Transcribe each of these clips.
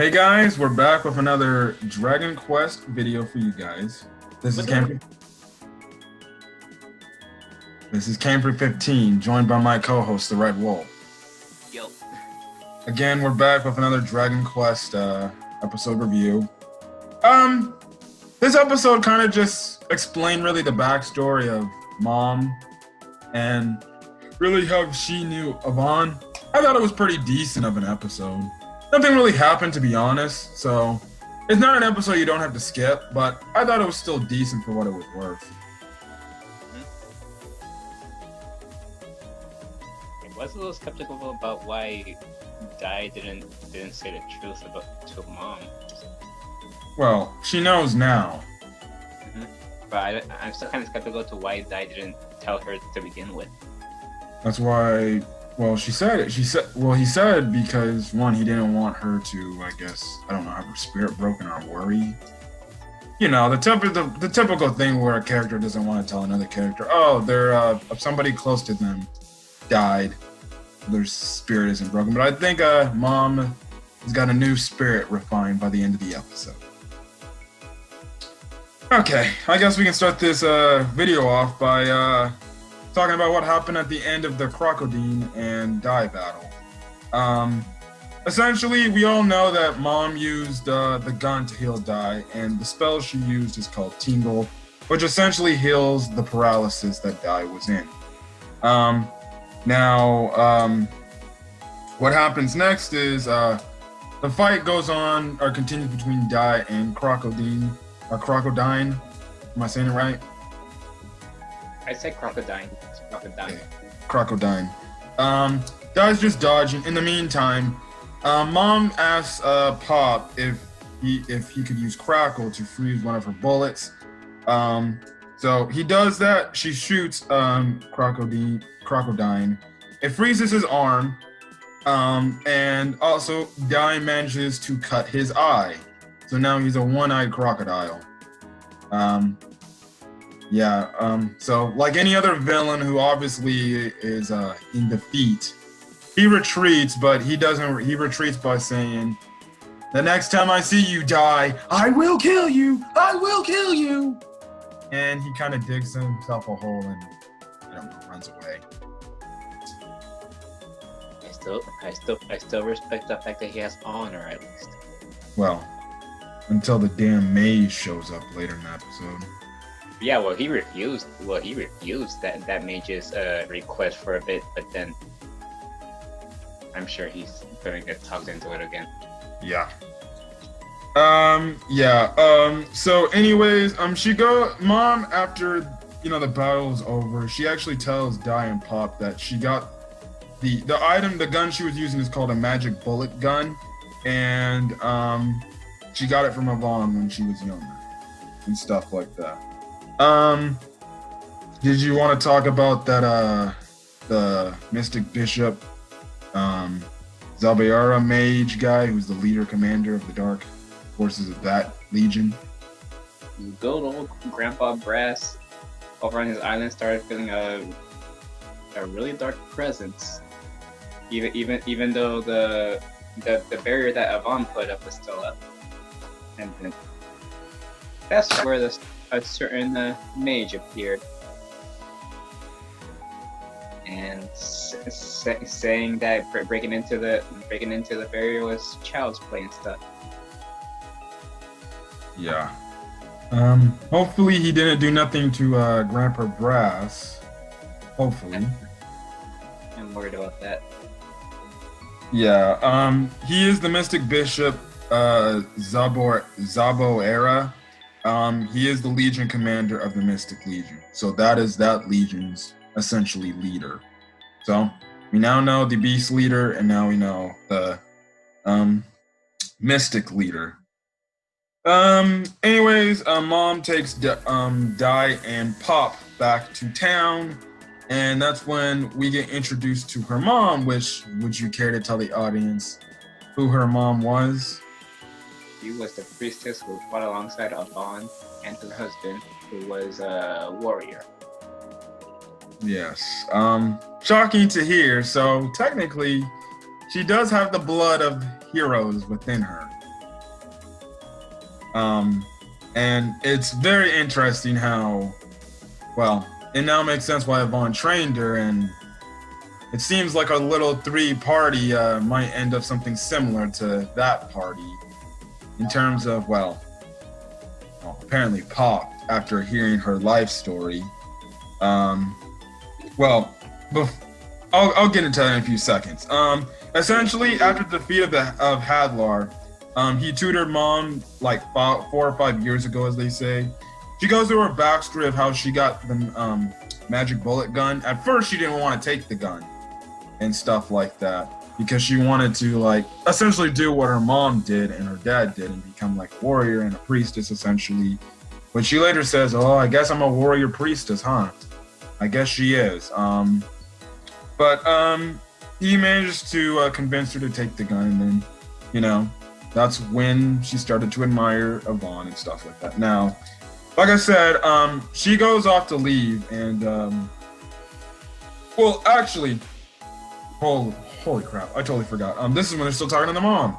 Hey guys, we're back with another Dragon Quest video for you guys. This is Camper. This is Camper 15, joined by my co-host, the Red Wolf. Yo. Again, we're back with another Dragon Quest episode review. This episode kind of just explained really the backstory of Mom and really how she knew Yvonne. I thought it was pretty decent of an episode. Nothing really happened, to be honest, so it's not an episode you don't have to skip, but I thought it was still decent for what it was worth. I was a little skeptical about why Dai didn't say the truth to Mom. Well, she knows now. But I'm still kind of skeptical to why Dai didn't tell her to begin with. That's why, well, she said it. He said because, one, he didn't want her to, I guess, I don't know, have her spirit broken or worry. You know, the typical thing where a character doesn't want to tell another character, oh, somebody close to them died. Their spirit isn't broken. But I think Mom has got a new spirit refined by the end of the episode. Okay, I guess we can start this video off by talking about what happened at the end of the Crocodile and Dai battle. Essentially, we all know that Mom used the gun to heal Dai, and the spell she used is called Tingle, which essentially heals the paralysis that Dai was in. What happens next is the fight goes on or continues between Dai and Crocodile. Crocodile. Am I saying it right? I said Crocodile. It's Crocodile. Okay. Crocodile. Dai's just dodging. In the meantime, Mom asks Pop if he could use Crackle to freeze one of her bullets. So he does that. She shoots Crocodile. It freezes his arm. And also Dai manages to cut his eye. So now he's a one-eyed crocodile. So like any other villain who obviously is in defeat, he retreats, but he retreats by saying, "The next time I see you, Dai, I will kill you! I will kill you!" And he kind of digs himself a hole and, I don't know, runs away. I still respect the fact that he has honor, at least. Well, until the damn maze shows up later in the episode. Yeah, well, he refused that mage's request for a bit, but then I'm sure he's gonna get talked into it again. Yeah. So anyways, Mom, after, the battle's over, she actually tells Dai and Pop that she got the gun she was using is called a magic bullet gun, and she got it from Yvonne when she was younger and stuff like that. Did you want to talk about that the Mystic Bishop Zabayara mage guy who's the leader commander of the dark forces of that legion? Good old Grandpa Brass over on his island started feeling a really dark presence. Even though the barrier that Yvonne put up was still up. And then that's where a certain mage appeared. And saying that breaking into the barrier was child's play and stuff. Yeah. Hopefully he didn't do nothing to Grandpa Brass. Hopefully. I'm worried about that. Yeah. He is the Mystic Bishop Zaboera. He is the Legion commander of the Mystic Legion. So that is that Legion's essentially leader. So we now know the Beast leader, and now we know the Mystic leader. Anyways, Mom takes Dai and Pop back to town, and that's when we get introduced to her mom, which, would you care to tell the audience who her mom was? She was the priestess who fought alongside Yvonne and her husband, who was a warrior. Yes. Shocking to hear. So technically, she does have the blood of heroes within her. And it's very interesting how, well, it now makes sense why Yvonne trained her, and it seems like a little three-party might end up something similar to that party in terms of, well, apparently Pop, after hearing her life story, well, I'll get into that in a few seconds. Essentially, after the defeat of Hadlar, he tutored Mom like 4 or 5 years ago, as they say. She goes through her backstory of how she got the magic bullet gun. At first, she didn't want to take the gun and stuff like that because she wanted to like essentially do what her mom did and her dad did and become like a warrior and a priestess essentially. But she later says, "Oh, I guess I'm a warrior priestess, huh?" I guess she is. But he managed to convince her to take the gun, and then, you know, that's when she started to admire Yvonne and stuff like that. Now, like I said, she goes off to leave, and well, actually, holy crap, I totally forgot. This is when they're still talking to the mom.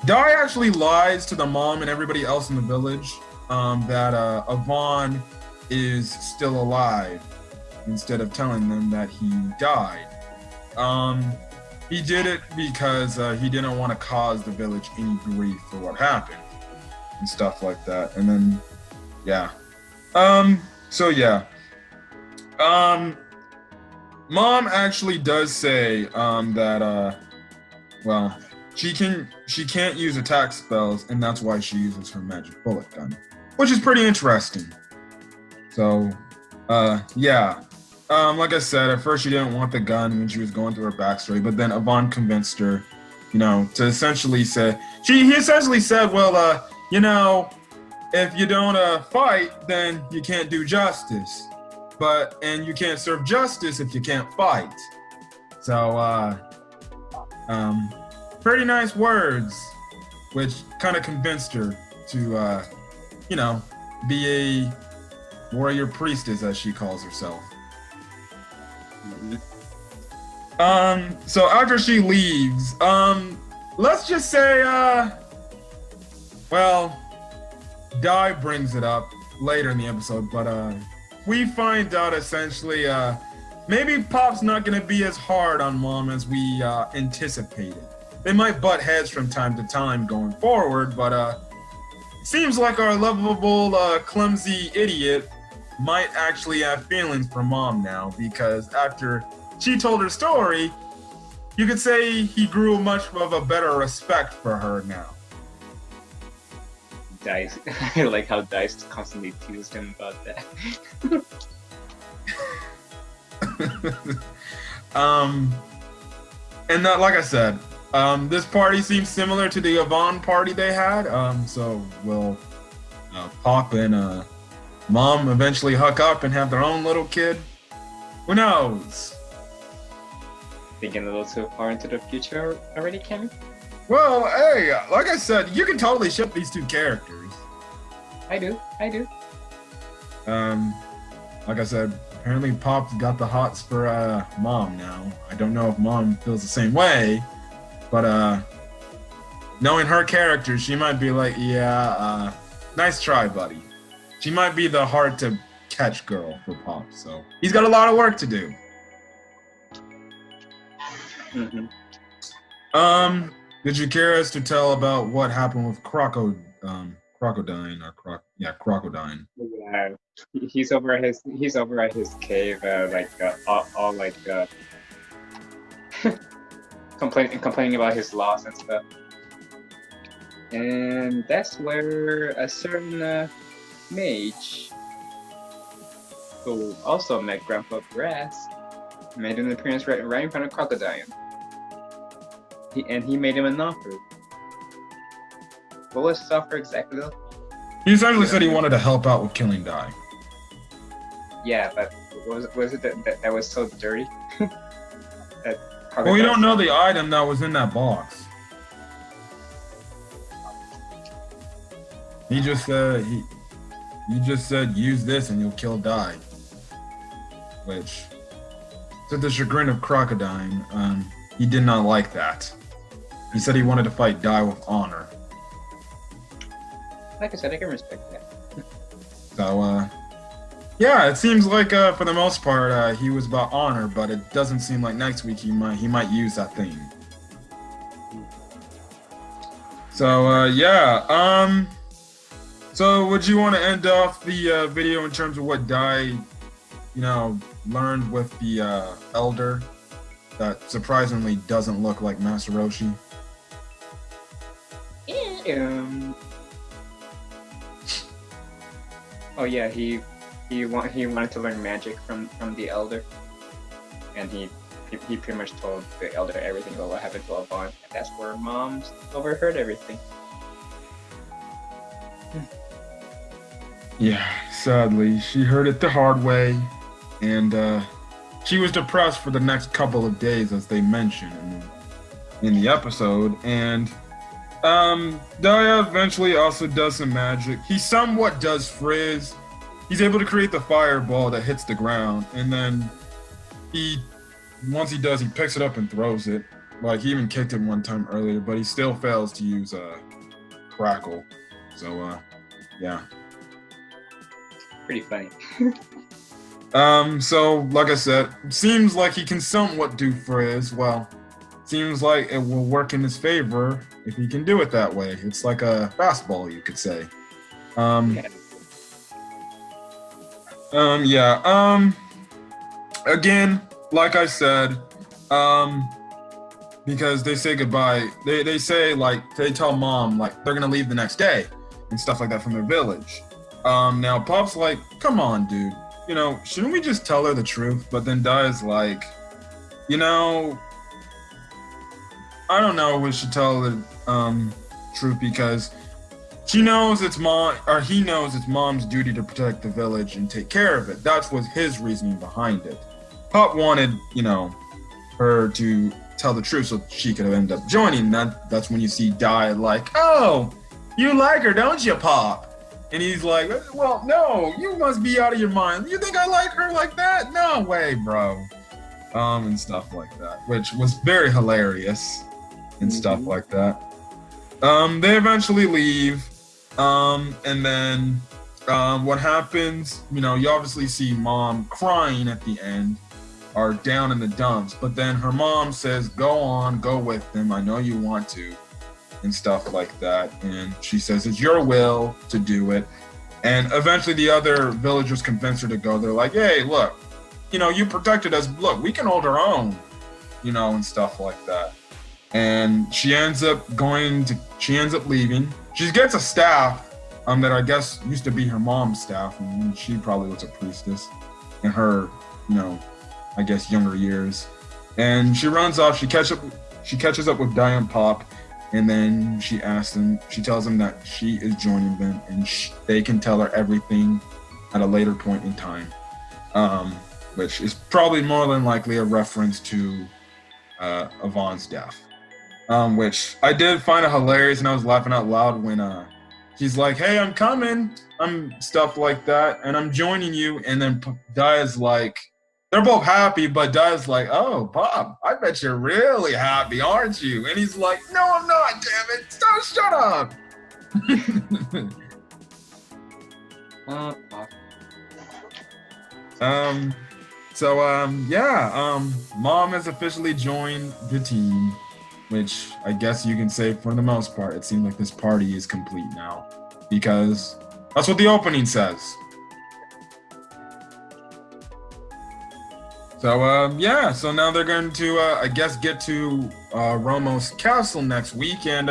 Dai actually lies to the mom and everybody else in the village that Yvonne is still alive, instead of telling them that he died. He did it because he didn't want to cause the village any grief for what happened and stuff like that. And then, yeah. Mom actually does say that well, she can't use attack spells, and that's why she uses her magic bullet gun, which is pretty interesting. So, yeah. Like I said, at first she didn't want the gun when she was going through her backstory, but then Yvonne convinced her, you know, to essentially say, he essentially said, well, you know, if you don't fight, then you can't do justice. And you can't serve justice if you can't fight. So, pretty nice words, which kind of convinced her to, you know, be a warrior priestess, as she calls herself. So after she leaves, let's just say, well, Dai brings it up later in the episode, but we find out essentially, maybe Pop's not gonna be as hard on Mom as we anticipated. They might butt heads from time to time going forward, but it seems like our lovable, clumsy idiot might actually have feelings for Mom now, because after she told her story, you could say he grew much of a better respect for her now. Dice, I like how Dice constantly teased him about that. And that, like I said, this party seems similar to the Yvonne party they had. So will Pop and Mom eventually hook up and have their own little kid? Who knows? Thinking a little too far into the future already, Kenny? Well, hey, like I said, you can totally ship these two characters. I do. Like I said, apparently Pop's got the hots for Mom now. I don't know if Mom feels the same way, but knowing her character, she might be like, yeah, nice try, buddy. She might be the hard to catch girl for Pop, so he's got a lot of work to do. Mm-hmm. Did you care us to tell about what happened with Crocodine? Crocodine. Yeah, he's over at his cave, all like complaining about his loss and stuff. And that's where a certain mage, who also met Grandpa Grass, made an appearance right in front of Crocodile. He made him an offer. What was his offer exactly though? He essentially said he wanted to help out with killing Dai. Yeah, but was it that was so dirty? Well, we don't know the item that was in that box. He just said use this and you'll kill Dai. Which, to the chagrin of Crocodile, he did not like that. He said he wanted to fight Dai with honor. Like I said, I can respect that. So, yeah, it seems like for the most part he was about honor, but it doesn't seem like next week he might use that thing. So, yeah. So would you want to end off the video in terms of what Dai, learned with the elder that surprisingly doesn't look like Master Roshi? Oh yeah, he wanted to learn magic from the elder, and he pretty much told the elder everything about what happened to Avon, and that's where Mom overheard everything. Yeah, sadly, she heard it the hard way, and she was depressed for the next couple of days, as they mentioned in the episode. And Daya eventually also does some magic. He somewhat does frizz. He's able to create the fireball that hits the ground, and then once he does, he picks it up and throws it. Like, he even kicked it one time earlier, but he still fails to use Crackle. So, yeah. Pretty funny. So, like I said, seems like he can somewhat do frizz. Well, seems like it will work in his favor if he can do it that way. It's like a fastball, you could say. Again, like I said, because they say goodbye, they say, like, they tell Mom, like, they're gonna leave the next day and stuff like that from their village. Now Pop's like, come on, dude, shouldn't we just tell her the truth? But then Dai's like, I don't know if we should tell the truth, because he knows it's Mom's duty to protect the village and take care of it. That was his reasoning behind it. Pop wanted, her to tell the truth so she could end up joining. That's when you see Dai like, oh, you like her, don't you, Pop? And he's like, well, no, you must be out of your mind. You think I like her like that? No way, bro. And stuff like that, which was very hilarious and stuff like that. They eventually leave, and then what happens, you obviously see Mom crying at the end, or down in the dumps, but then her mom says, go with them, I know you want to, and stuff like that, and she says it's your will to do it. And eventually the other villagers convince her to go. They're like, hey, look, you protected us, look, we can hold our own, and stuff like that. And she ends up leaving. She gets a staff that I guess used to be her mom's staff, and she probably was a priestess in her, I guess, younger years. And she runs off. She catches up with Dai and Pop, and then she tells them that she is joining them, and they can tell her everything at a later point in time, which is probably more than likely a reference to Avon's death. Which I did find it hilarious, and I was laughing out loud when he's like, hey, I'm coming, stuff like that, and I'm joining you. And then Dai's like, they're both happy, but Dai's like, oh, Pop, I bet you're really happy, aren't you? And he's like, no, I'm not, damn it, shut up. Mom has officially joined the team, which I guess you can say for the most part, it seems like this party is complete now, because that's what the opening says. So, so now they're going to, I guess, get to Romo's castle next week and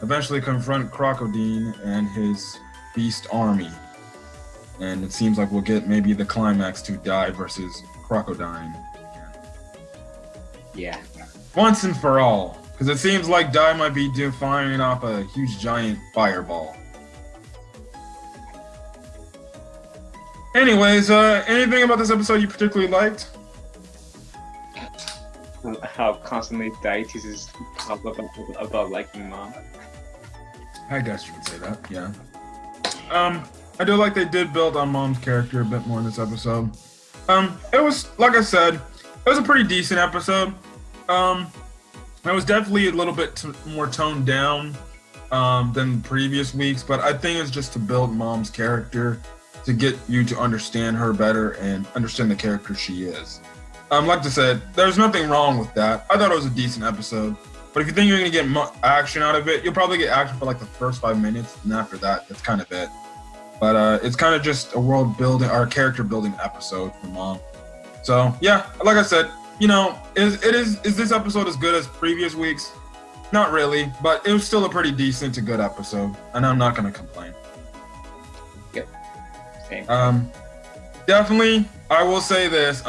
eventually confront Crocodine and his beast army. And it seems like we'll get maybe the climax to Dai versus Crocodine. Yeah. Once and for all. Because it seems like Dai might be firing off a huge giant fireball. Anyways, anything about this episode you particularly liked? How constantly Dai teases Pop about liking Mom. I guess you could say that, yeah. I do like they did build on Mom's character a bit more in this episode. It was, like I said, it was a pretty decent episode. It was definitely a little bit more toned down than previous weeks, but I think it's just to build Mom's character, to get you to understand her better and understand the character she is. Like I said, there's nothing wrong with that. I thought it was a decent episode. But if you think you're going to get action out of it, you'll probably get action for like the first 5 minutes. And after that, that's kind of it. But it's kind of just a world building, or character building episode for Mom. So yeah, like I said, you know, is this episode as good as previous weeks? Not really, but it was still a pretty decent to good episode. And I'm not going to complain. Yep. Same. Definitely, I will say this.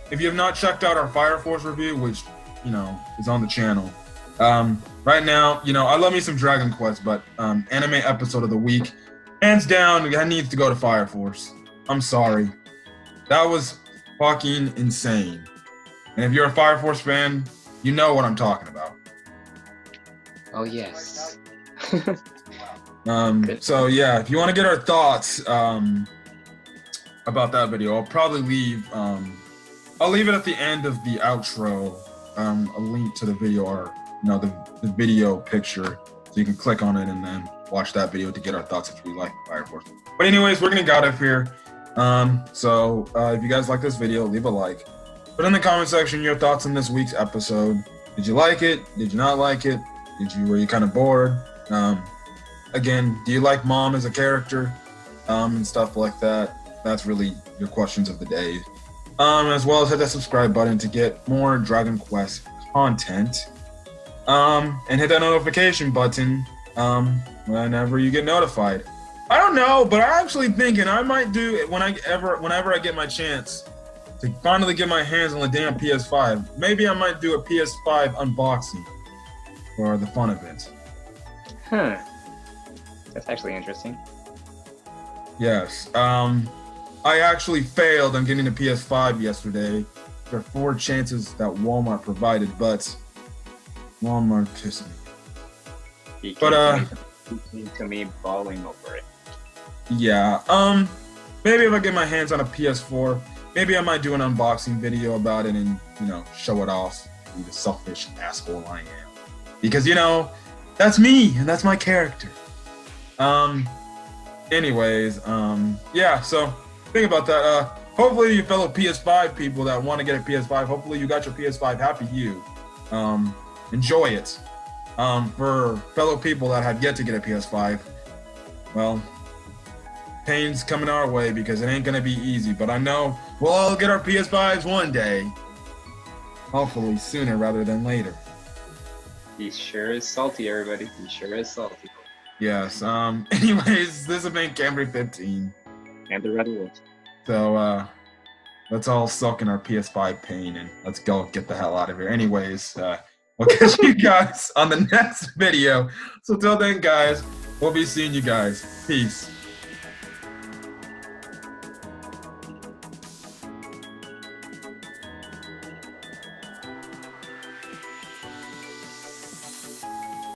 If you have not checked out our Fire Force review, which, you know, is on the channel, right now, you know, I love me some Dragon Quest, but anime episode of the week, hands down, that needs to go to Fire Force. I'm sorry. That was fucking insane. And if you're a Fire Force fan, you know what I'm talking about. Oh, yes. So yeah, if you want to get our thoughts about that video, I'll probably leave I'll leave it at the end of the outro, a link to the video, or you know, the video picture, so you can click on it and then watch that video to get our thoughts if you like Fire Force. But anyways, we're gonna get out of here. So if you guys like this video, leave a like. Put in the comment section your thoughts on this week's episode. Did you like it? Did you not like it? Were you kind of bored? Again, do you like Mom as a character? And stuff like that. That's really your questions of the day. As well as hit that subscribe button to get more Dragon Quest content. And hit that notification button whenever you get notified. I don't know, but I'm actually thinking I might do it whenever I get my chance to finally get my hands on the damn PS5. Maybe I might do a PS5 unboxing for the fun of it. Huh. That's actually interesting. Yes. I actually failed on getting a PS5 yesterday. There are 4 chances that Walmart provided, but Walmart pissed me. He came to me bawling over it. Yeah. Maybe if I get my hands on a PS4, maybe I might do an unboxing video about it and, you know, show it off. Be the selfish asshole I am. Because, you know, that's me and that's my character. Anyways, yeah, so think about that. Hopefully you fellow PS5 people that want to get a PS5, hopefully you got your PS5. Happy you. Enjoy it. For fellow people that have yet to get a PS5, well, pain's coming our way because it ain't gonna be easy, but I know we'll all get our PS5s one day. Hopefully sooner rather than later. He sure is salty, everybody. He sure is salty. Yes. Anyways, this has been Camry 15. And the Red Wolves. So, let's all suck in our PS5 pain and let's go get the hell out of here. Anyways, we'll catch you guys on the next video. So till then, guys, we'll be seeing you guys. Peace.